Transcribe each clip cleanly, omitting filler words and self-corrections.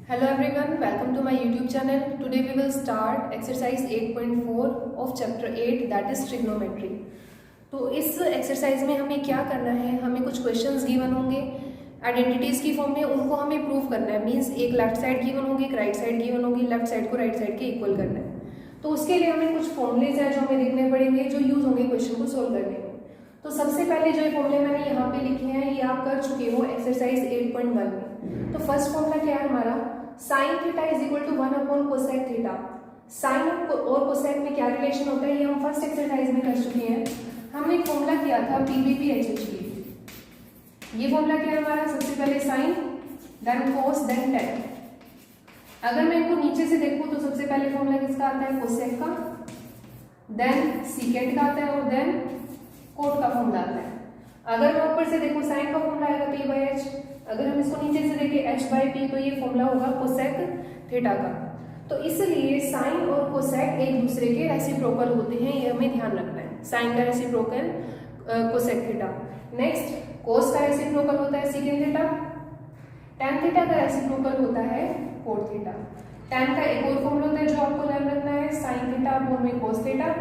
Hello everyone, welcome to my YouTube channel. Today we will start exercise 8.4 of chapter 8 that is trigonometry. तो इस exercise में हमें क्या करना है, हमें कुछ क्वेश्चंस गिवन होंगे आइडेंटिटीज की फॉर्म में, उनको हमें प्रूव करना है। मींस एक लेफ्ट साइड गिवन होगी, एक राइट साइड गिवन होगी, लेफ्ट साइड को राइट साइड के इक्वल करना है। तो उसके लिए हमें कुछ फॉर्मूलेज हैं जो हमें देखने पड़ेंगे, जो यूज होंगे क्वेश्चन को सोल्व करने में। तो सबसे पहले जो फॉर्मूले मैंने यहाँ पे लिखे हैं ये आप कर चुके हो एक्सरसाइज 8.1 में। तो फर्स्ट फॉर्मूला क्या है हमारा, sine theta is equal to 1 upon cosec theta. Sine और कोसेक में क्या रिलेशन होता है ये हम फर्स्ट एक्सरसाइज में कर चुके हैं। हमने एक फॉर्मूला किया था पीबीपी एचएचपी। ये फॉर्मूला क्या है हमारा, सबसे पहले साइन देन कोस देन टेन। अगर मैं इनको नीचे से देखूं तो सबसे पहले फॉर्मूला किसका आता है, कोसेक का, देन सीकेंट का आता है और देन कोट का फॉर्मूला आता है। अगर मैं ऊपर से देखूं साइन का फॉर्मूला आएगा पी बाई एच, अगर हम इसको नीचे से देखें एच बाई पी तो ये फॉर्मूला होगा कोसेक थीटा का। तो इसलिए साइन और कोसेक एक दूसरे के रेसिप्रोकल होते हैं, ये हमें ध्यान रखना है। साइन का रेसिप्रोकल कोसेक थीटा, नेक्स्ट कोस का रेसिप्रोकल होता है सीकेंट थीटा, टैन थीटा का रेसिप्रोकल होता है कोट थीटा। टैन का एक और फॉर्मूला होता है जो आपको ध्यान रखना है, साइन थीटा अपॉन में कोस थीटा।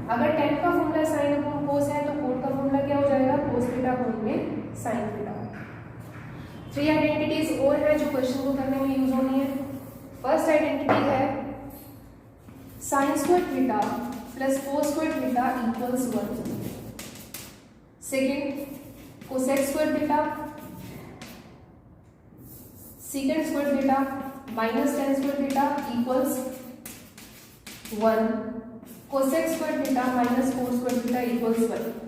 अगर टैन का फॉर्मूला साइन अपॉन कोस है तो कोट का फॉर्मूला क्या हो जाएगा, कोस थीटा अपॉन में साइन थीटा। 3 आइडेंटिटीज और है जो क्वेश्चन को करने में यूज होनी है। फर्स्ट आइडेंटिटी है sign square theta plus cos square theta equals 1। Second cosec square theta secant square theta minus ten square theta equals 1। Cosec square theta minus cos square theta equals 1।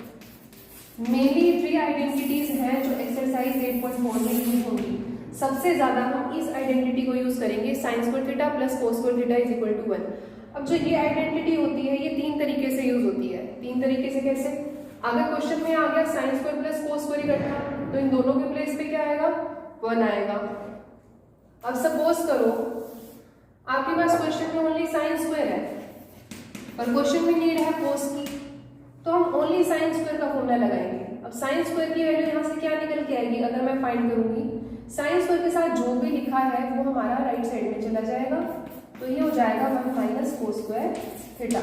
Mainly 3 identities हैं जो exercise 8.4 में use होंगी। सबसे ज्यादा हम इस identity को use करेंगे, sine square theta plus cos square theta is equal to 1। अब जो ये आइडेंटिटी होती है ये 3 तरीके से यूज होती है। 3 तरीके से कैसे, अगर क्वेश्चन में आ गया sign square plus cos square इकट्ठा तो इन दोनों के प्लेस पे क्या आएगा, 1 आएगा। अब सपोज करो आपके पास क्वेश्चन में ओनली साइन स्क्वायर है और क्वेश्चन में नीड है कोस की, तो हम ओनली साइन स्क्वायर का फॉर्मूला लगाएंगे। अब साइन स्क्वायर की वैल्यू यहाँ से क्या निकल के आएगी, अगर मैं फाइंड करूंगी साइन स्क्वायर के साथ जो भी लिखा है वो हमारा राइट साइड में चला जाएगा, तो ये हो जाएगा 1 minus cos square theta.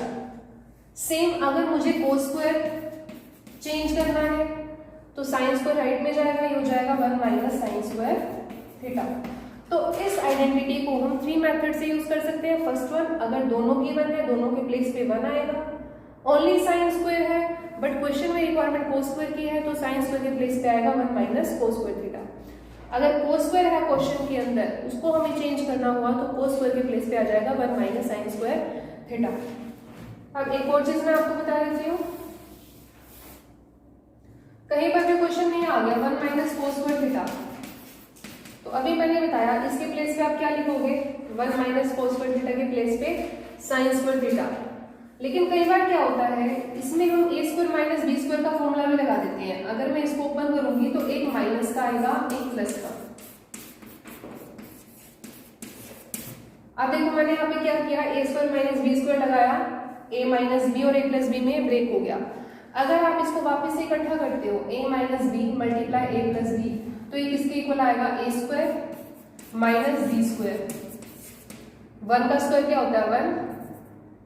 Same अगर मुझे कोस स्क्वायर चेंज करना है तो साइन स्क्वायर राइट में जाएगा, ये हो जाएगा 1 माइनस साइन स्क्वायर थीटा। तो इस आइडेंटिटी को हम 3 मेथड से यूज कर सकते हैं। फर्स्ट वन, अगर दोनों गिवन है दोनों के प्लेस पे 1 आएगा। ओनली साइन स्क्वायर है बट क्वेश्चन में रिक्वायरमेंट कोस स्क्वायर की है तो साइन स्क्वायर के प्लेस पे आएगा 1 माइनस कोस स्क्वायर थीटा। अगर कोस स्क्वायर है क्वेश्चन के अंदर, उसको हमें चेंज करना हुआ तो कोस स्क्वायर के प्लेस पे आ जाएगा 1 माइनस साइन स्क्वायर थीटा। अब एक और चीज मैं आपको बता देती हूँ, कहीं पर भी क्वेश्चन में आ गया 1 माइनस कोस स्क्वायर थीटा, तो अभी मैंने बताया इसके प्लेस पे आप क्या लिखोगे, 1 माइनस कोस स्क्वायर थीटा के प्लेस पे साइन स्क्वायर थीटा। लेकिन कई बार क्या होता है इसमें हम a square minus b square का फॉर्मूला भी लगा देते हैं। अगर मैं इसको ओपन करूंगी तो एक माइनस का आएगा एक प्लस का। अब देखो मैंने यहाँ पे क्या किया, a square minus b square लगाया, a माइनस बी और a प्लस बी में ब्रेक हो गया। अगर आप इसको वापस से इकट्ठा करते हो a minus b multiply a plus b तो ये किसके इक्वल आएगा, a square minus b square. 1 का स्क्वायर क्या होता है 1,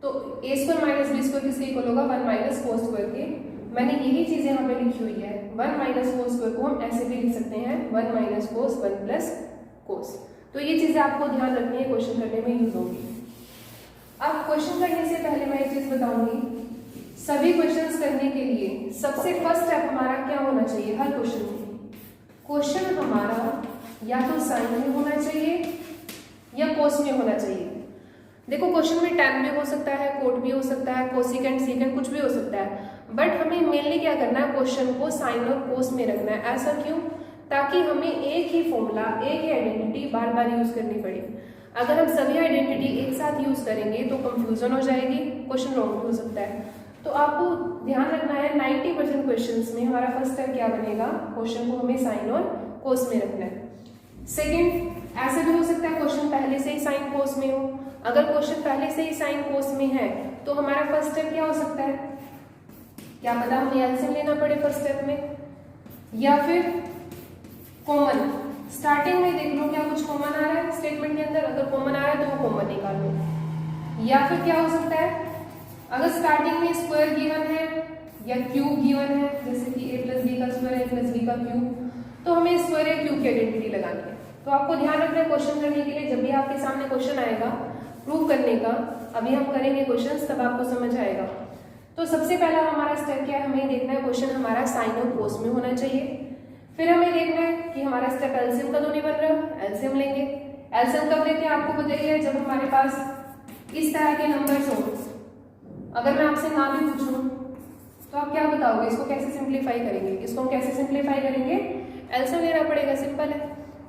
तो a square minus b square किसके इक्वल होगा, 1 माइनस कोस स्क्वायर के। मैंने यही चीजें यहाँ पे लिखी हुई है। 1 माइनस कोस स्क्वायर को हम ऐसे भी लिख सकते हैं 1 माइनस कोस 1 प्लस कोस। तो ये चीजें आपको ध्यान रखनी है, क्वेश्चन करने में यूज होगी। अब क्वेश्चन करने से पहले मैं एक चीज बताऊंगी, सभी क्वेश्चन करने के लिए सबसे फर्स्ट स्टेप हमारा क्या होना चाहिए, हर क्वेश्चन में क्वेश्चन हमारा या तो साइन में होना चाहिए या कोस में होना चाहिए। देखो क्वेश्चन में टैन भी हो सकता है, कोट भी हो सकता है, कोसिकेंट सीकेंट कुछ भी हो सकता है, बट हमें मेनली क्या करना है, क्वेश्चन को साइन और कोस में रखना है। ऐसा क्यों, ताकि हमें एक ही फॉर्मूला एक ही आइडेंटिटी बार बार यूज करनी पड़े। अगर हम सभी आइडेंटिटी एक साथ यूज करेंगे तो कंफ्यूजन हो जाएगी, क्वेश्चन रॉन्ग हो सकता है। तो आपको ध्यान रखना है 90% क्वेश्चंस में हमारा फर्स्ट स्टेप क्या बनेगा, क्वेश्चन को हमें साइन और कोस में रखना है। सेकेंड, ऐसा भी हो सकता है क्वेश्चन पहले से ही साइन कोस में हो। अगर क्वेश्चन पहले से ही साइन कोस में है तो हमारा फर्स्ट स्टेप क्या हो सकता है, क्या पता हमें एलसीएम लेना पड़े फर्स्ट स्टेप में, या फिर कॉमन स्टार्टिंग में देख लो क्या कुछ कॉमन आ रहा है स्टेटमेंट के अंदर, अगर कॉमन आ रहा है तो वो कॉमन निकाल लो। या फिर क्या हो सकता है, अगर स्टार्टिंग में स्क्वायर गिवन है या क्यूब गिवन है, जैसे कि a प्लस बी का स्क्वायर a प्लस बी का क्यूब, तो हमें स्क्वायर या क्यूब की आइडेंटिटी लगानी है। तो आपको ध्यान रखना है क्वेश्चन करने के लिए, जब भी आपके सामने क्वेश्चन आएगा प्रूव करने का, अभी हम करेंगे क्वेश्चन तब आपको समझ आएगा। तो सबसे पहला हमारा स्टेप क्या है, हमें देखना है क्वेश्चन हमारा साइन और कोस में होना चाहिए। फिर हमें देखना है कि हमारा स्टेप एलसीएम कब नहीं बन रहा, एलसीएम लेंगे। एलसीएम कब लेते हैं आपको बताइए, जब हमारे पास इस तरह के नंबर्स हो। अगर मैं आपसे ना भी पूछूं तो आप क्या बताओगे, इसको कैसे सिंप्लीफाई करेंगे, इसको हम कैसे सिंप्लीफाई करेंगे, एलसीएम लेना पड़ेगा, सिंपल है।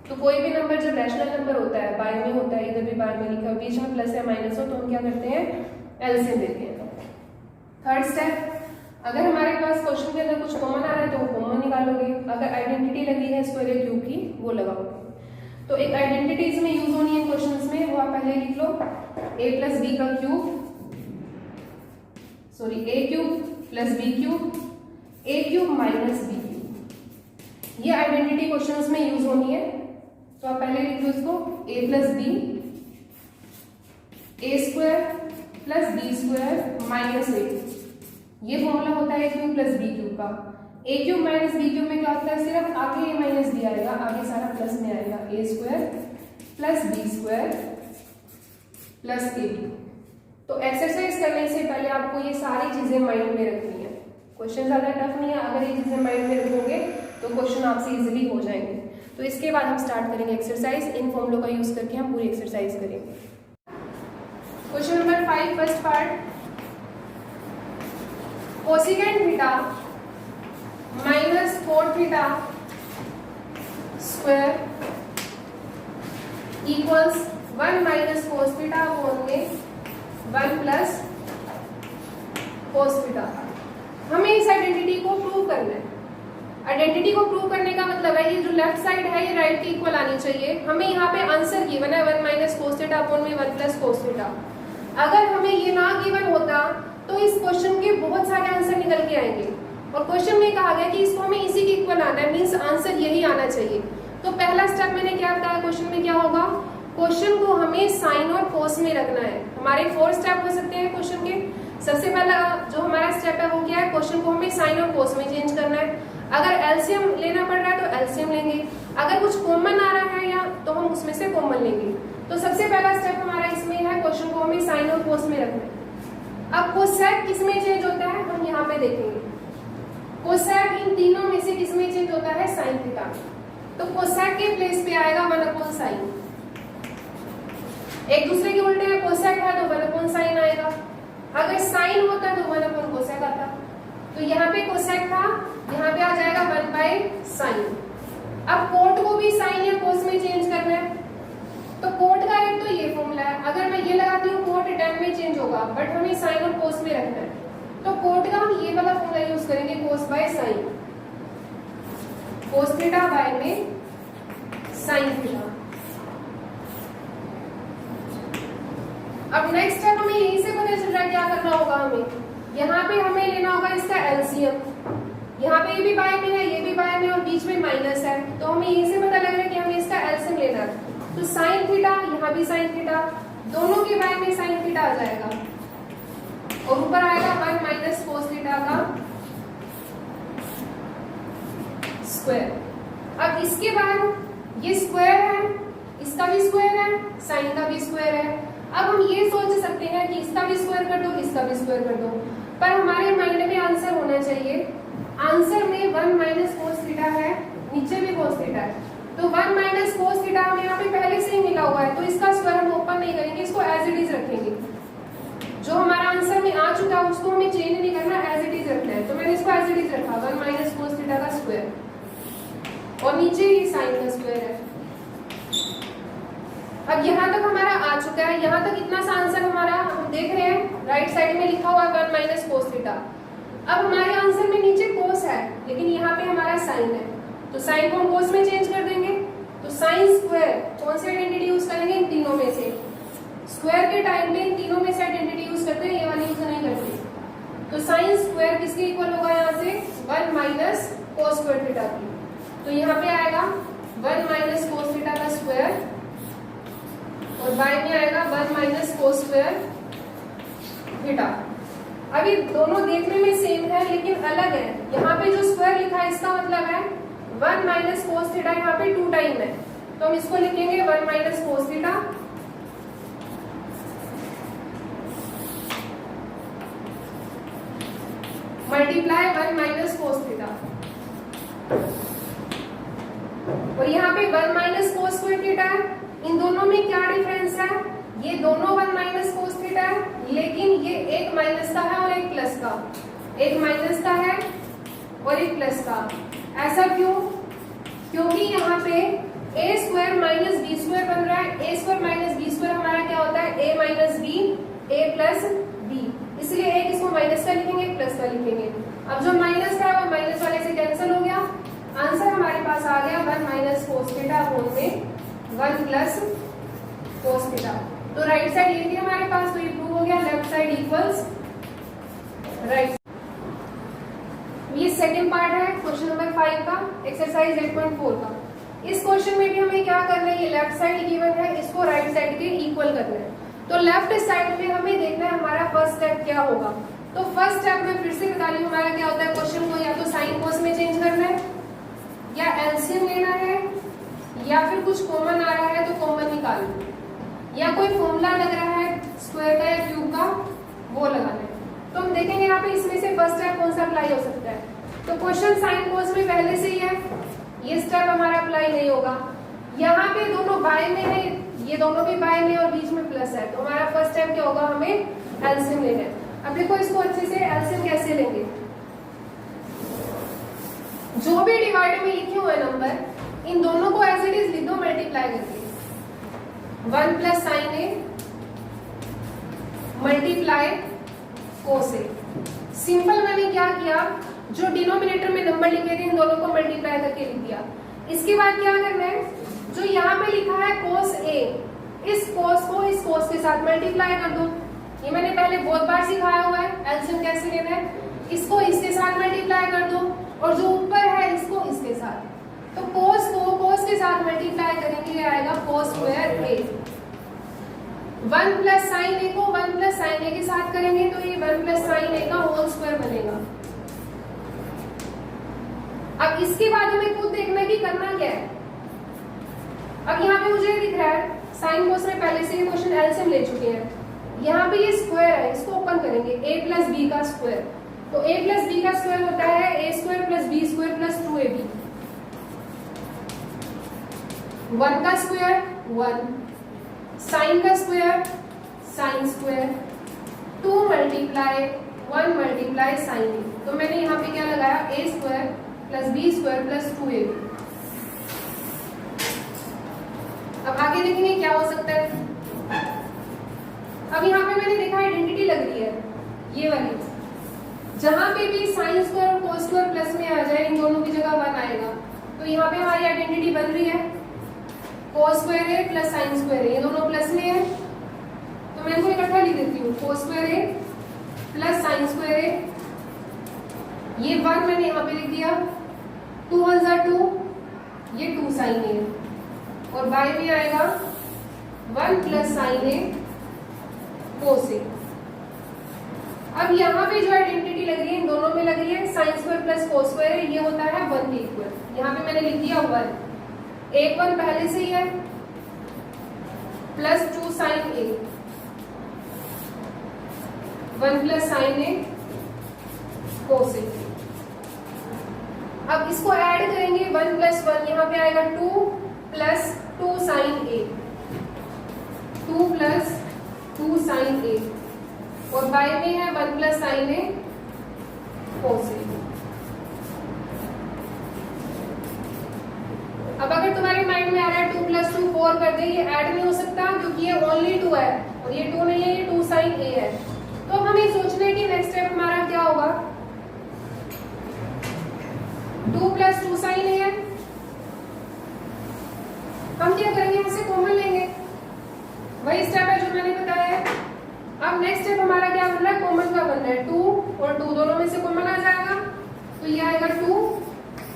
तो कोई भी नंबर जब रैशनल नंबर होता है, बाय में होता है, इधर भी बाय में लिखा, बीच में प्लस या माइनस हो, तो हम क्या करते हैं, एलसीएम लेते हैं। थर्ड स्टेप, अगर हमारे पास क्वेश्चन के अंदर कुछ कॉमन आ रहा है तो वो कॉमन निकालोगे, अगर आइडेंटिटी लगी है स्क्वायर या क्यूब की वो लगाओगे। तो एक आइडेंटिटी इसमें यूज होनी है क्वेश्चंस में, वो आप पहले लिख लो, a प्लस बी का cube, sorry a cube plus b cube, a cube minus b cube, ये आइडेंटिटी क्वेश्चंस में यूज होनी है। तो आप पहले लिख लो इसको, a plus b, a square plus b square minus a, ये फॉर्मूला होता है a cube plus b cube का। a cube minus b cube में क्या होता है, सिर्फ आगे a माइनस बी आएगा, आगे सारा प्लस में आएगा, a square plus b square plus a cube. तो एक्सरसाइज करने से पहले आपको ये सारी चीजें माइंड में रखनी है, क्वेश्चन ज्यादा टफ नहीं है, अगर ये चीजें माइंड में रखोगे तो क्वेश्चन आपसे इजीली हो जाएंगे। तो इसके बाद हम स्टार्ट करेंगे एक्सरसाइज, इन फॉर्मूलों का यूज करके हम पूरी एक्सरसाइज करेंगे। Question number 5 first part, cosecant theta minus cot theta square equals 1 minus cos theta upon में 1 प्लस कोस थीटा। हमें इस आइडेंटिटी को प्रूव करना है। आइडेंटिटी को प्रूव करने का मतलब है ये जो लेफ्ट साइड है ये राइट के इक्वल आनी चाहिए। हमें यहाँ पे आंसर गिवन है 1 माइनस कोस थीटा अपॉन में 1 प्लस कोस थीटा। अगर हमें ये ना गिवन होता तो इस क्वेश्चन के बहुत सारे आंसर निकल के आएंगे, और क्वेश्चन में कहा गया कि इसको हमें इसी के इक्वल आना है, मींस आंसर यही आना चाहिए। तो पहला स्टेप मैंने क्या बताया, क्वेश्चन में क्या होगा, क्वेश्चन को हमें साइन और कोस में रखना है। हमारे 4 स्टेप हो सकते हैं क्वेश्चन के। सबसे पहला जो हमारा स्टेप है वो क्या है, क्वेश्चन को हमें साइन और कोस में चेंज करना है। अगर एलसीएम लेना पड़ रहा है तो एलसीएम लेंगे, अगर कुछ कॉमन आ रहा है या तो हम उसमें से कॉमन लेंगे। तो सबसे पहला स्टेप हमारा इसमें है, क्वेश्चन को हमें साइन और कोस में रखना है। अब कोसेक किस में चेंज होता है हम यहाँ पे देखेंगे। कोसेक इन तीनों में से किस में चेंज होता है, साइन थीटा। तो कोसेक के प्लेस पे आएगा 1 अपॉन साइन, एक दूसरे के उल्टे है, कोसेक है तो 1 अपॉन साइन आएगा। अगर साइन होता तो 1 अपॉन कोसेक आता। तो यहाँ पे कोसेक था, यहाँ पे आ जाएगा 1 बाय साइन। अब कोट को भी साइन या कोस में चेंज करना है, तो कोट का एक तो ये फॉर्मूला है, अगर मैं ये लगाती हूँ कोट टैन में चेंज होगा, बट हमें साइन और कोस में रखना है। तो कोट का हम ये वाला फॉर्मूला यूज करेंगे, cos by sine, cos theta by में साइन थीटा। अब नेक्स्ट स्टेप हमें यहीं से पता चल रहा है क्या करना होगा, हमें यहाँ पे हमें लेना होगा इसका एलसीएम। यहाँ पे ये भी बाय में है, ये भी बाय में, और बीच में माइनस है, तो हमें यहीं से पता लग रहा है कि हमें इसका एलसीएम लेना है। तो साइन थीटा, यहाँ भी साइन थीटा, दोनों के बाय में साइन थीटा आ जाएगा, और ऊपर आएगा 1 माइनस कोस थीटा का स्क्वायर। अब इसके बाद ये स्क्वायर है, इसका भी स्क्वायर है, साइन का भी स्क्वायर है। अब हम ये सोच सकते हैं कि इसका भी स्क्वायर कर दो, इसका भी स्क्वायर कर दो, पर हमारे माइंड में आंसर होना चाहिए। आंसर में 1 माइनस कोस थीटा है, नीचे भी कोस थीटा है, तो 1 माइनस कोस थीटा हमें यहाँ पे पहले से ही मिला हुआ है, तो इसका स्क्वायर हम ओपन नहीं करेंगे, इसको एज इट इज रखेंगे। जो हमारा आंसर में आ चुका है उसको हमें चेंज नहीं करना, एज इट इज रखना है। तो मैंने इसको एज इट इज रखा, 1 माइनस कोस थीटा का स्क्वायर, और नीचे ही साइन का स्क्वायर है। अब यहाँ तक हमारा आ चुका है, यहाँ तक इतना सा आंसर हमारा हम देख रहे हैं, राइट साइड में लिखा हुआ है 1 माइनस कोस थीटा। अब हमारे आंसर में नीचे कोस है, लेकिन यहाँ पे हमारा साइन है, तो साइन को हम कोस में चेंज कर देंगे। तो साइन स्क्वायर, कौन सी आइडेंटिटी यूज करेंगे, इन तीनों में से। स्क्वायर के टाइम में इन तीनों में से आइडेंटिटी यूज करते हैं, ये वाली यूज नहीं करते। तो साइन स्क्वायर किसके इक्वल होगा, यहाँ से 1 माइनस कोस स्क्वायर थीटा की। तो यहाँ पे आएगा 1 माइनस कोस थीटा का स्क्वायर, और बाय में आएगा 1 माइनस कोस स्क्वायर थीटा। अभी दोनों देखने में सेम है लेकिन अलग है। यहाँ पे जो स्क्वायर लिखा है इसका मतलब है 1 माइनस कोस थीटा, यहाँ पे 2 टाइम है, तो हम इसको लिखेंगे 1 minus cos theta multiply 1 minus cos theta, और यहाँ पे 1 माइनस कोस स्क्वायर थीटा है। इन दोनों में क्या डिफरेंस है? ये दोनों 1 माइनस कोस थीटा है, लेकिन ये एक माइनस का है और एक प्लस का, एक माइनस का है और एक प्लस का। ऐसा क्यों? क्योंकि यहाँ पे ए स्क्वायर माइनस बी स्क्वायर बन रहा है। ए स्क्वायर माइनस बी स्क्वायर हमारा क्या होता है? ए माइनस बी, ए प्लस बी, इसलिए एक इसको माइनस का लिखेंगे, एक प्लस का लिखेंगे। अब जो माइनस का है वो माइनस वाले से कैंसिल हो गया, आंसर हमारे पास आ गया 1 माइनस कोस थीटा अपॉन में 1 प्लस कोस थीटा। तो राइट साइड ये थी हमारे पास, तो ये प्रूव हो गया लेफ्ट साइड इक्वल्स राइट। ये सेकंड पार्ट है क्वेश्चन नंबर 5 का, एक्सरसाइज 8.4 का। इस क्वेश्चन में भी हमें क्या करना है, ये लेफ्ट साइड गिवन है, इसको राइट साइड के इक्वल करना है। तो लेफ्ट साइड में हमें देखना है हमारा फर्स्ट स्टेप क्या होगा। तो फर्स्ट स्टेप में फिर से बता रही हूँ, हमारा क्या होता है, क्वेश्चन को या तो साइन कोस में चेंज करना है, या एलसीएम लेना है, या फिर कुछ कॉमन आ रहा है तो कॉमन निकालना, या कोई फॉर्मूला लग रहा है स्क्वायर का या क्यूब का वो लगाना है। तो हम देखेंगे यहाँ पे इसमें से फर्स्ट स्टेप कौन सा अप्लाई हो सकता है। तो क्वेश्चन साइन कोस में पहले से ही है, ये स्टेप हमारा अप्लाई नहीं होगा। यहाँ पे दोनों बाय में है, ये दोनों भी बाय में और बीच में प्लस है, तो हमारा फर्स्ट स्टेप क्या होगा, हमें एलसीएम लेना है। अब देखो इसको अच्छे से एलसीएम कैसे लेंगे, जो भी डिवाइड में लिखे हुए नंबर इन दोनों को एज इट इज लिख दो मल्टीप्लाई करके। 1 plus sign A multiply cos A. Simple मैंने क्या किया, जो डिनोमिनेटर में नंबर लिखे थे इन दोनों को मल्टीप्लाई करके लिख दिया। इसके बाद क्या करना है, जो यहाँ पे लिखा है कोस ए, इस कोस को इस कोस के साथ मल्टीप्लाई कर दो। ये मैंने पहले बहुत बार सिखाया हुआ है एलसीएम कैसे लेना है। इसको इसके साथ मल्टीप्लाई कर दो, और जो ऊपर है इसको इसके साथ। तो कोस को कोस के साथ मल्टीप्लाई करेंगे, ये आएगा कोस स्क्वायर ए। 1 प्लस साइन ए को 1 प्लस साइन ए के साथ करेंगे तो ये 1 प्लस साइन ए का होल स्क्वायर बनेगा। अब इसके बाद हमें खुद देखना है कि करना क्या है। अब यहाँ पे मुझे दिख रहा है साइन कोस में पहले से ये क्वेश्चन एलसीएम ले चुके हैं। यहाँ पे ये स्क्वायर है, इसको ओपन करेंगे, a प्लस बी का स्क्वायर। तो a प्लस बी का स्क्वायर होता है a square plus b square plus 2ab। 1 का स्क्वायर 1, साइन का square sine square, 2 multiply 1 multiply sine A. तो मैंने यहाँ पे क्या लगाया, a square plus b square plus 2ab। अब आगे देखेंगे क्या हो सकता है। अब यहाँ पे मैंने देखा आइडेंटिटी लग रही है ये वाली, जहां पे भी साइन स्क्वायर और कोस स्क्वायर प्लस में आ जाए इन दोनों की जगह 1 आएगा। तो यहाँ पे हमारी आइडेंटिटी बन रही है कोस square a plus sign square ए, ये दोनों प्लस में है तो मैं इनको इकट्ठा लिख देती हूँ, कोस square a plus sign square ए। ये 1 मैंने यहाँ पे लिख दिया, 2 1 जा 2, ये 2 साइन ए, और बाय में आएगा 1 प्लस साइन ए कोस ए। अब यहाँ पे जो आइडेंटिटी लग रही है इन दोनों में लग रही है sign square plus cos square, ये होता है 1 के इक्वल। यहाँ पे मैंने लिख दिया 1, एक 1 पहले से ही है, प्लस 2 साइन ए, 1 प्लस साइन ए कोस ए। अब इसको ऐड करेंगे 1 प्लस 1, यहाँ पे आएगा 2 प्लस 2 साइन ए, 2 प्लस 2 साइन ए, और बाय में है 1 प्लस साइन ए कोस ए। अब अगर तुम्हारे माइंड में आ रहा है 2 प्लस 2 4 कर दे, ये ऐड नहीं हो सकता क्योंकि ये ओनली 2 है और ये 2 नहीं है, ये 2 साइन ए है। तो अब हमें सोचना है कि नेक्स्ट स्टेप हमारा क्या होगा। 2 प्लस 2 साइन ए है, हम क्या करेंगे, यहाँ से कॉमन लेंगे, वही स्टेप है जो मैंने बताया है। अब नेक्स्ट स्टेप हमारा क्या बन रहा है, कॉमन का बन रहा है, 2 और 2 दोनों में से कॉमन आ जाएगा तो ये आएगा 2।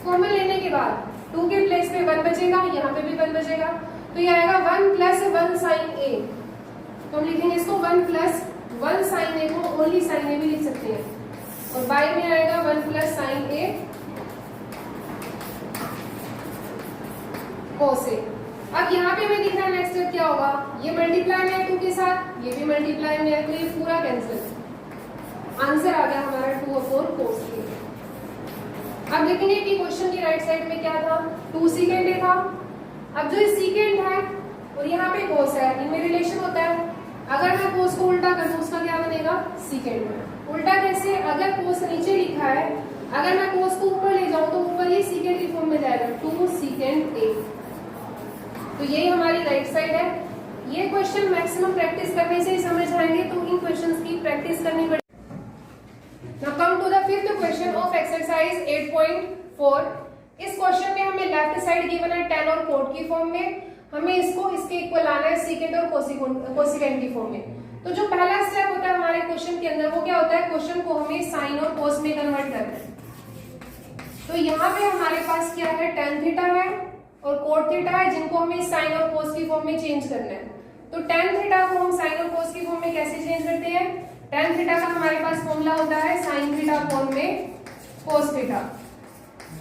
कॉमन लेने के बाद 2 के प्लेस पे 1 बचेगा, यहाँ पे भी 1 बचेगा, तो ये आएगा 1 प्लस 1 साइन ए। तो हम लिखेंगे इसको 1 प्लस 1 साइन ए को ओनली साइन ए भी लिख सकते हैं, और बाय में आएगा 1 प्लस साइन ए कोस ए। अब यहाँ पे हमें दिख रहा है नेक्स्ट स्टेप क्या होगा, ये मल्टीप्लाई में है 2 के साथ, ये भी मल्टीप्लाई में है, तो ये पूरा कैंसिल, आंसर आ गया हमारा 2/4 कोस ए। अब देखेंगे कि क्वेश्चन की राइट साइड में क्या था, 2 सीकेंड ए था। अब जो सीकेंड है और यहाँ पे कोस है, इनमें रिलेशन होता है, अगर मैं कोस को उल्टा कर दूं उसका क्या बनेगा, सीकेंड में। उल्टा कैसे, अगर कोस नीचे लिखा है, अगर मैं कोस को ऊपर ले जाऊं तो ऊपर ये सीकेंड की फॉर्म में जाएगा, 2 सीकेंड ए। तो यही हमारी राइट साइड है। ये क्वेश्चन मैक्सिमम प्रैक्टिस करने से ही समझ आएंगे, तो इन क्वेश्चंस की प्रैक्टिस करनी पड़ेगी। Now come to the fifth question of exercise 8.4। इस क्वेश्चन में हमें लेफ्ट साइड गिवन है tan और cot की फॉर्म में, हमें इसको इसके इक्वल लाना है सेकेंड और कोसिकेंड की फॉर्म में। तो जो पहला स्टेप होता है हमारे क्वेश्चन के अंदर वो क्या होता है, क्वेश्चन को हमें साइन और कोस में कन्वर्ट करना है। तो यहाँ पे हमारे पास क्या है, tan थीटा है और cot थीटा है, जिनको हमें साइन और कोस की फॉर्म में चेंज करना है। तो tan थीटा को हम साइन और कोस की फॉर्म में कैसे चेंज करते हैं, tan थीटा का हमारे पास फॉर्मूला होता है साइन थीटा फॉर्म में कोस थीटा।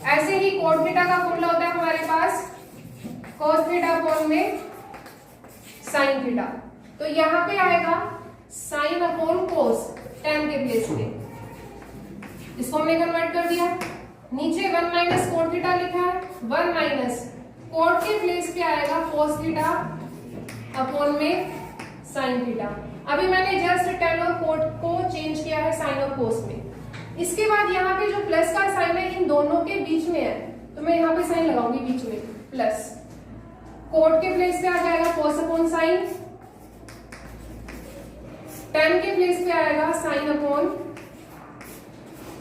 ऐसे ही cot थीटा का फॉर्मूला होता है हमारे पास cos थीटा फॉर्म में साइन थीटा। तो यहाँ पे आएगा साइन अपॉन कोस tan के प्लेस पे, इसको हमने कन्वर्ट कर दिया। नीचे 1 माइनस cot थीटा लिखा है, 1 माइनस cot के प्लेस पे आएगा cos थीटा अपॉन में साइन थीटा। अभी मैंने जस्ट tan और cot को चेंज किया है साइन और कोस में। इसके बाद यहाँ पे जो प्लस का साइन है इन दोनों के बीच में है, तो मैं यहाँ पे साइन लगाऊंगी बीच में प्लस, cot के प्लेस पे आ जाएगा cos अपॉन साइन, tan के प्लेस पे आएगा साइन अपॉन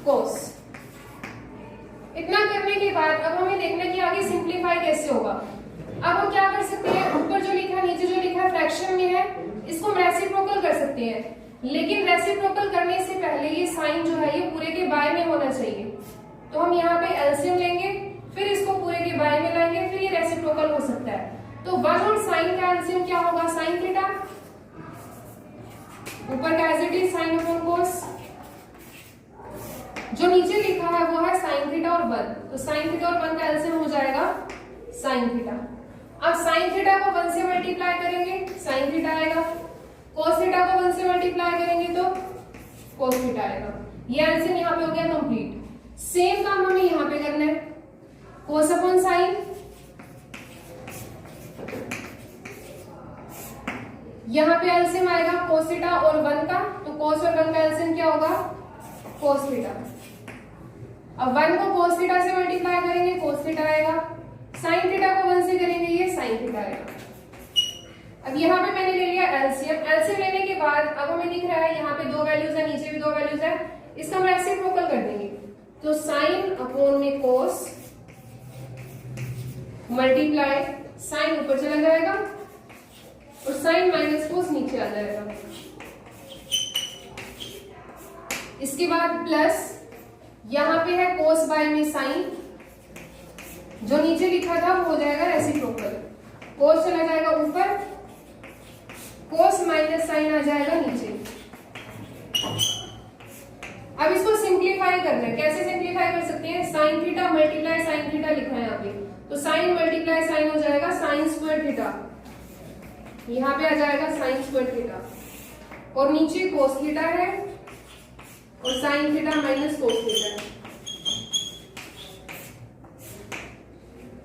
कोस। इतना करने के बाद अब हमें देखना है कि आगे सिंप्लीफाई कैसे होगा। अब हम क्या कर सकते हैं, ऊपर जो लिखा है नीचे जो लिखा है फ्रैक्शन में है, इसको हम रेसिप्रोकल कर सकते हैं, लेकिन रेसिप्रोकल करने से पहले ये साइन जो है ये पूरे के बाय में होना चाहिए। तो हम यहाँ पे एलसीएम लेंगे, फिर इसको पूरे के बाय में लाएंगे, फिर ये रेसिप्रोकल हो सकता है। तो 1 और साइन का एलसीएम क्या होगा, साइन थीटा, ऊपर का as it is sine upon cos, जो नीचे लिखा है वो है साइन थीटा और 1, तो साइन थीटा और 1 का एलसीएम हो जाएगा साइन थीटा। अब साइन थीटा को 1 से मल्टीप्लाई करेंगे, साइन थीटा आएगा, कोस थीटा को 1 से मल्टीप्लाई करेंगे तो कोस थीटा आएगा। ये एलसीएम यहाँ पे हो गया कंप्लीट। सेम काम हमें यहाँ पे करना है, कोस अपॉन साइन, यहाँ पे एलसीएम आएगा कोस थीटा और 1 का, तो कोस और 1 का एलसीएम क्या होगा, कोस थीटा। अब 1 को कोस थीटा से मल्टीप्लाई करेंगे, कोस थीटा आएगा, साइन थीटा को 1 से करेंगे, ये साइन थीटा आएगा। अब यहाँ पे मैंने ले लिया एलसीएम। एलसीएम लेने के बाद अब हमें दिख रहा है यहाँ पे 2 वैल्यूज है, नीचे भी 2 वैल्यूज है, इसका हम रेसिप्रोकल कर देंगे। तो साइन अपॉन में कोस मल्टीप्लाई साइन ऊपर चला जाएगा और साइन माइनस कोस नीचे आ जाएगा। इसके बाद प्लस यहाँ पे है कोस बाय में साइन, जो नीचे लिखा था वो हो जाएगा रेसिप्रोकल, कोस चला जाएगा ऊपर, कोस माइनस साइन आ जाएगा नीचे। अब इसको सिंप्लीफाई करना है, कैसे सिंप्लीफाई कर सकते हैं, sign theta multiply sine theta लिखा है यहाँ पे, तो साइन मल्टीप्लाई साइन हो जाएगा साइन स्क्वायर थीटा, यहाँ पे आ जाएगा साइन स्क्वायर थीटा, और नीचे कोस थीटा है और sign theta minus cos theta है।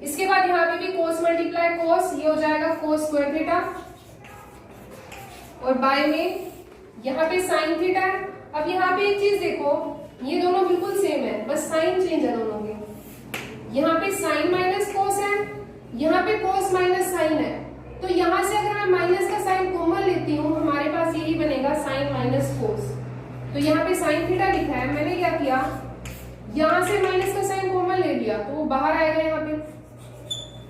इसके बाद यहाँ पे भी कोस मल्टीप्लाई कोस, ये हो जाएगा कोस स्क्वायर थीटा, और बाय में यहाँ पे साइन थीटा है। अब यहाँ पे एक चीज देखो, ये दोनों बिल्कुल सेम है, बस साइन चेंज है दोनों के। यहाँ पे साइन माइनस कोस है, यहाँ पे कोस माइनस साइन है, तो यहाँ से अगर मैं माइनस का साइन कॉमन लेती हूँ हमारे पास यही बनेगा साइन माइनस कोस। तो यहाँ पे साइन थीटा लिखा है, मैंने क्या किया, यहाँ से माइनस का साइन कॉमन ले लिया तो वो बाहर आएगा यहाँ पे।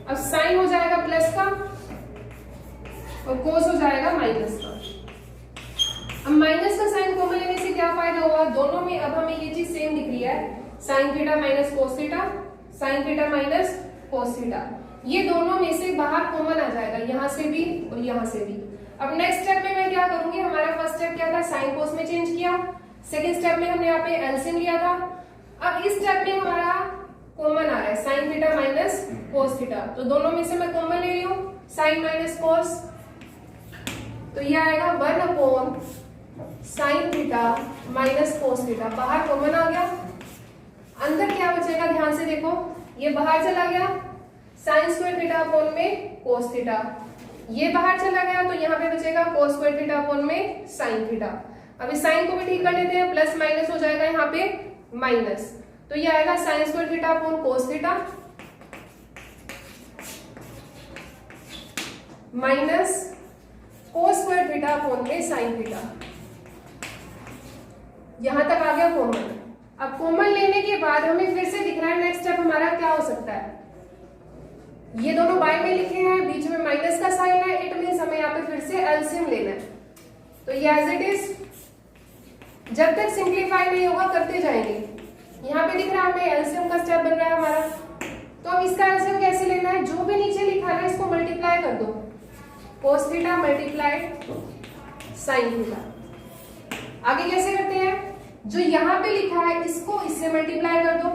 अब साइन हो जाएगा प्लस का और कोस हो जाएगा माइनस का। अब माइनस का साइन कॉमन लेने से क्या फायदा हुआ, दोनों में अब हमें ये चीज सेम दिख रही है, sign theta minus cos theta, sign theta minus cos theta. ये दोनों में से बाहर कॉमन आ जाएगा, यहाँ से भी और यहाँ से भी। अब नेक्स्ट स्टेप में मैं क्या करूंगी, हमारा फर्स्ट स्टेप क्या था, साइन कोस में चेंज किया। सेकेंड स्टेप में हमने यहाँ पे एलसीएम लिया था। अब इस स्टेप में हमारा कॉमन आ रहा है sign theta minus cos theta, तो दोनों में से मैं कॉमन ले रही हूँ साइन माइनस कोस, तो ये आएगा 1 upon sine theta minus cos theta. बाहर कॉमन आ गया, अंदर क्या बचेगा, ध्यान से देखो, ये बाहर चला गया साइन स्क्वायर थीटा अपॉन में कोस थीटा, ये बाहर चला गया तो यहाँ पे बचेगा कोस स्क्वायर थीटा अपॉन में साइन थीटा। अब इस साइन को भी ठीक कर लेते हैं, प्लस माइनस हो जाएगा यहाँ पे माइनस, तो ये आएगा sign square theta upon cos theta minus cos square theta upon में साइन थीटा। यहां तक आ गया कॉमन। अब कॉमन लेने के बाद हमें फिर से दिख रहा है नेक्स्ट स्टेप हमारा क्या हो सकता है, ये दोनों बाय में लिखे हैं, बीच में माइनस का साइन है, इट मींस हमें यहाँ पे फिर से एलसीएम लेना है। तो ये एज इट इज, जब तक सिंप्लीफाई नहीं होगा करते जाएंगे। यहाँ पे दिख रहा है हमें एलसीएम का स्टेप बन रहा है हमारा, तो अब इसका एलसीएम कैसे लेना है, जो भी नीचे लिखा है इसको मल्टीप्लाई कर दो, कोस थीटा मल्टीप्लाई साइन थीटा। आगे कैसे करते हैं, जो यहाँ पे लिखा है इसको इससे मल्टीप्लाई कर दो,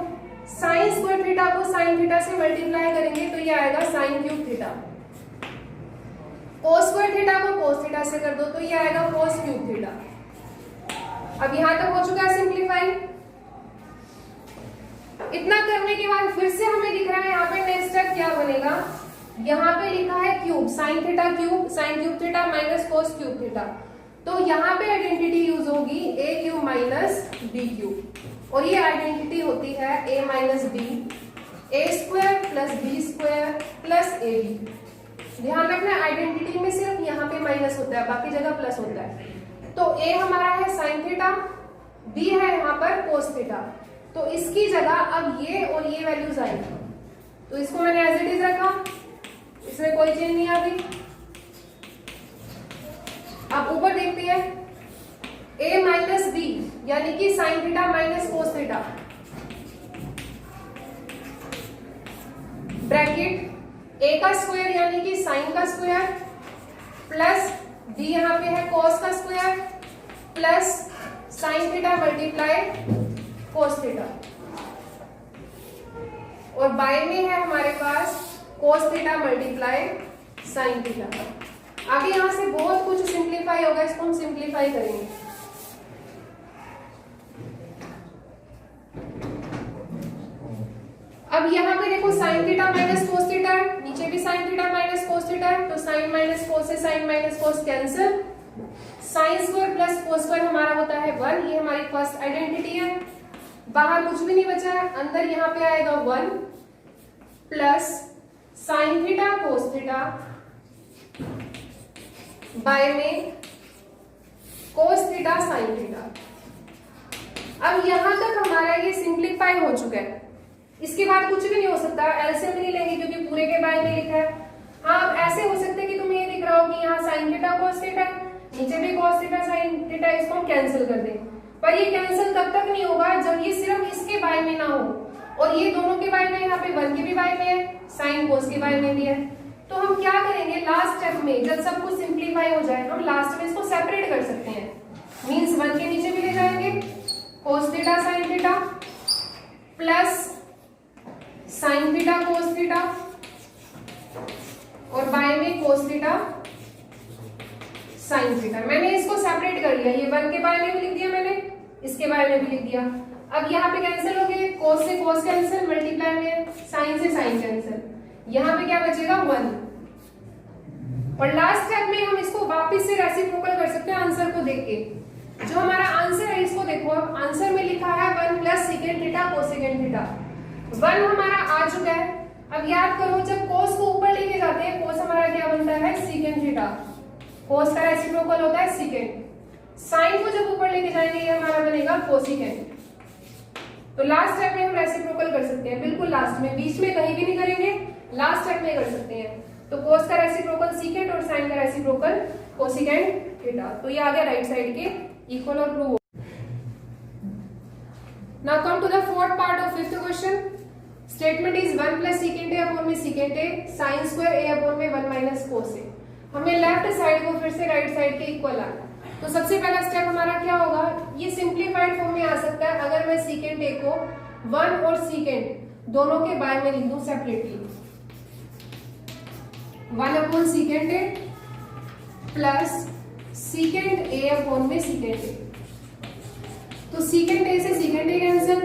साइन स्क्वायर थीटा को साइन थीटा से मल्टीप्लाई करेंगे तो ये आएगा साइन क्यूब थीटा, कोस स्क्वायर थीटा को कोस थीटा से कर दो तो ये आएगा कोस क्यूब थीटा। अब यहां तक हो चुका है सिंप्लीफाई। इतना करने के बाद फिर से हमें दिख रहा है यहाँ पे नेक्स्ट स्टेप क्या बनेगा, यहाँ पे लिखा है cube, sine theta cube sine cube theta minus cos cube theta, तो यहाँ पे आइडेंटिटी यूज होगी a cube minus b cube, और ये आइडेंटिटी होती है a minus b, a square plus b square plus a b. ध्यान रखना आइडेंटिटी में सिर्फ यहाँ पे माइनस होता है, बाकी जगह प्लस होता है। तो a हमारा है साइन थीटा, b है यहाँ पर कोस थीटा, तो इसकी जगह अब ये और ये वैल्यूज आएगी, तो इसको मैंने एज इट इज रखा, इसमें कोई चेंज नहीं आ गई। अब ऊपर देखते हैं a माइनस बी यानी कि sign theta minus cos theta, bracket a का स्क्वायर यानी कि साइन का स्क्वायर प्लस b यहाँ पे है कोस का square plus sine theta multiply cos theta, और बाय में है हमारे पास cos theta multiply sine theta. आगे यहां से बहुत कुछ सिंप्लीफाई होगा, इसको हम सिंप्लीफाई करेंगे। अब यहाँ पे देखो sine theta minus cos theta है, नीचे भी sine theta minus cos theta है, तो साइन माइनस कोस से sine minus cos cancel, sine square plus cos square हमारा होता है 1, ये हमारी फर्स्ट आइडेंटिटी है। बाहर कुछ भी नहीं बचा है, अंदर यहाँ पे आएगा 1 plus sine theta cos theta by में कोस थीटा साइन थीटा। अब यहां तक हमारा ये सिंप्लीफाई हो चुका है, इसके बाद कुछ भी नहीं हो सकता, एलसीएम नहीं लेंगे क्योंकि पूरे के बारे में लिखा है। हाँ, अब ऐसे हो सकता है कि तुम्हें ये दिख रहा हो कि यहाँ साइन थीटा कोस थीटा, नीचे भी कोस थीटा साइन थीटा, इसको हम कैंसिल कर दें, पर ये कैंसिल तब तक नहीं होगा जब ये सिर्फ इसके बारे में ना हो, और ये दोनों के बारे में, यहाँ पे 1 के भी बारे में है, साइन कोस के बारे में भी है। तो हम क्या करेंगे लास्ट स्टेप में, जब सब कुछ सिंप्लीफाई हो जाए, हम लास्ट में इसको सेपरेट कर सकते हैं, मींस 1 के नीचे भी ले जाएंगे cos theta sine theta plus sine theta cos theta, और बाय में कोस थीटा साइन थीटा। मैंने इसको सेपरेट कर लिया, ये 1 के बारे में भी लिख दिया मैंने, इसके बारे में भी लिख दिया। अब यहाँ पे कैंसिल हो गए, कोस से कोस कैंसिल, मल्टीप्लाई में साइन से साइन कैंसिल, यहाँ पे क्या बचेगा 1। और लास्ट स्टेप में हम इसको वापस से रेसिप्रोकल कर सकते हैं आंसर को देख के। जो हमारा आंसर है इसको देखो, अब आंसर में लिखा है 1 plus second theta cosecant theta, 1 हमारा आ चुका है। अब याद करो जब कोस को ऊपर लेके जाते हैं, कोस हमारा क्या बनता है सेकेंड थीटा, कोस का रेसिप्रोकल होता है सेकेंड, साइन को जब ऊपर लेके जाएंगे ये हमारा बनेगा कोसेकेंड। तो लास्ट स्टेप में हम रेसिप्रोकल कर सकते हैं, बिल्कुल लास्ट में, बीच में कहीं भी नहीं करेंगे, लास्ट स्टेप में कर सकते हैं। तो कोस का रेसिप्रोकल सेकेंड और साइन का रेसिप्रोकल कोसेकेंड थीटा, तो ये आ गया राइट साइड के इक्वल और prove. Now come to the fourth part of fifth question. Statement is 1 plus secant A upon में secant A sine square A upon में 1 माइनस कोस ए। हमें लेफ्ट साइड को फिर से राइट साइड के equal आना। तो सबसे पहला स्टेप हमारा क्या होगा, ये सिंप्लीफाइड फॉर्म में आ सकता है अगर मैं सीकेंट ए को 1 और सीकेंट दोनों के बाय में लिख दूं separately. 1 upon secant A plus secant A upon में सीकेंट ए। तो सीकेंट ए से सीकेंट ए कैंसिल,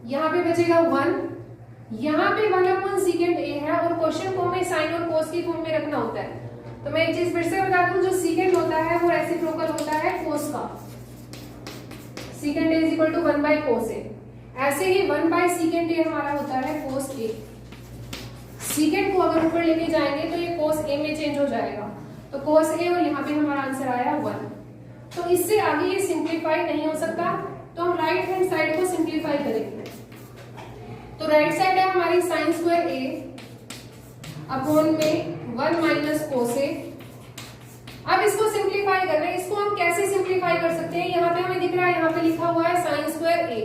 यहां पे बचेगा 1, यहां पे 1 अपॉन सीकेंट ए है और क्वेश्चन को हमें साइन और कोस की फॉर्म में रखना होता है। तो मैं एक चीज फिर से बता दूं, जो सीकेंट होता है वो रेसिप्रोकल होता है कोस का। Secant A is equal to 1 by cos A. ऐसे ही 1 बाय सीकेंट ए हमारा होता है कोस ए। सीकेंट को अगर ऊपर लेके जाएंगे तो ये कोस ए में चेंज हो जाएगा, तो कोस ए और यहाँ पे हमारा आंसर आया 1। तो इससे आगे ये सिंप्लीफाई नहीं हो सकता, तो हम राइट हैंड साइड को सिंप्लीफाई करेंगे। तो राइट साइड है हमारी साइन स्क्वायर ए अपॉन में 1 माइनस कोस ए। अब इसको सिंप्लीफाई करना है, इसको हम कैसे सिंप्लीफाई कर सकते हैं, यहाँ पे हमें दिख रहा है, यहाँ पे लिखा हुआ है साइन स्क्वायर ए।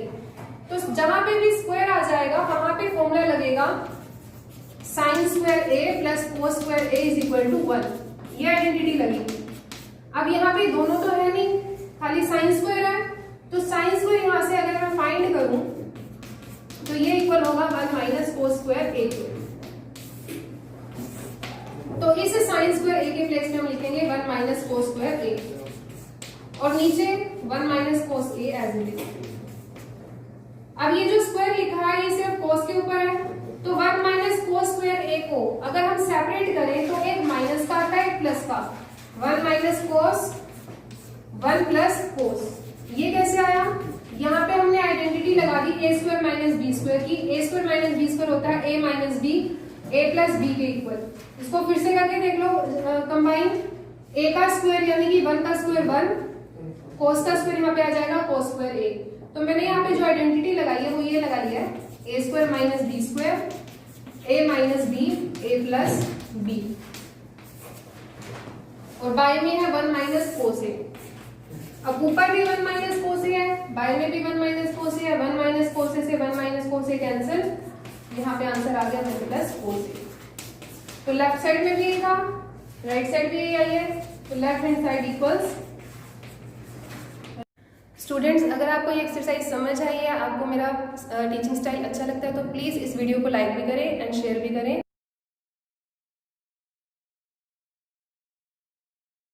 तो जहां पे भी स्क्वायर आ जाएगा वहां पे फॉर्मूला लगेगा sine square a plus cos square a is equal to 1। ये आइडेंटिटी लगेगी। अब यहाँ पे दोनों तो है नहीं, खाली साइन स्क्वायर है, तो साइन स्क्वायर यहाँ से अगर मैं फाइंड करूं तो ये इक्वल होगा 1 माइनस कोस स्क्वायर ए के। तो इस साइन स्क्वायर ए के प्लेस में हम लिखेंगे 1 माइनस कोस स्क्वायर ए और नीचे 1 minus cos a as it is. अब ये जो स्क्वायर लिखा है ये सिर्फ कोस के ऊपर है, तो 1 माइनस कोस स्क्वायर ए को अगर हम सेपरेट करें तो एक माइनस का आता है एक प्लस का। 1 माइनस कोस 1 प्लस कोस, ये कैसे आया, यहाँ पे हमने आइडेंटिटी लगा दी ए स्क्वायर माइनस बी स्क्वायर की। ए स्क्वायर माइनस बी स्क्वायर होता है ए माइनस बी, ए प्लस बी के इक्वल। इसको फिर से करके देख लो कंबाइन, ए का स्क्वायर यानी कि 1 का स्क्वायर 1, कोस का स्क्वायर यहाँ पे आ जाएगा कोस स्क्वायर ए। तो मैंने यहाँ पे जो आइडेंटिटी लगाई है वो ये लगा लिया है ए स्क्वायर माइनस बी स्क्वायर, ए माइनस बी, ए प्लस बी, और बाय में है 1 माइनस कोस ए। अब ऊपर भी 1 माइनस कोस ए है, बाय में भी 1 माइनस कोस ए है, 1 माइनस कोस ए से 1 माइनस कोस ए कैंसिल, यहाँ पे आंसर आ गया 1 प्लस कोस ए। तो लेफ्ट साइड में भी यही था, राइट साइड भी यही आई है, तो left hand side equals. Students, अगर आपको ये एक्सरसाइज समझ आई है, आपको मेरा टीचिंग स्टाइल अच्छा लगता है तो प्लीज़ इस वीडियो को लाइक भी करें एंड शेयर भी करें।